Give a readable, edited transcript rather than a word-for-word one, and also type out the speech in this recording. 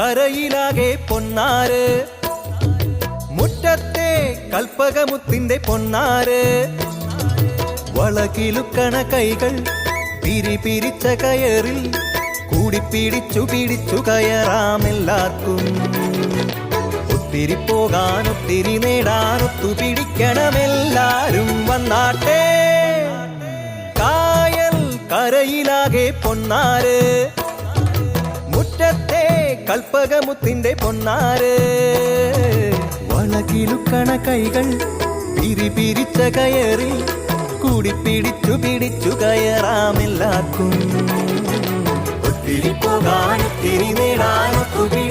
കരയിലാകെ പൊന്നാര്, മുറ്റത്തെ കൽപ്പകമുത്തിന്റെ പൊന്നാര്. വളകിലുക്കണ കൈകൾ പിരിപിരിച്ച കയറിൽ കൂടിപ്പിടിച്ചു പിടിച്ചു കയറാമെല്ലാവർക്കും. ഒത്തിരി പോകാൻ ഒത്തിരി നേടാൻ ഒത്തുപിടിക്കണമെല്ലാരും വന്നാട്ടെ. കായൽ കരയിലാകെ പൊന്നാര്, മുറ്റത്തെ കൽപ്പകമുത്തിന്റെ പൊന്നാര്. വളകിലുക്കണ കൈകൾ പിരിപിരിച്ച കയറിൽ കൂടിപ്പിടിച്ചു പിടിച്ചു കയറാമെല്ലാവർക്കും. ഒത്തിരി പോകാൻ ഒത്തിരി നേടാൻ ഒത്തുപിടി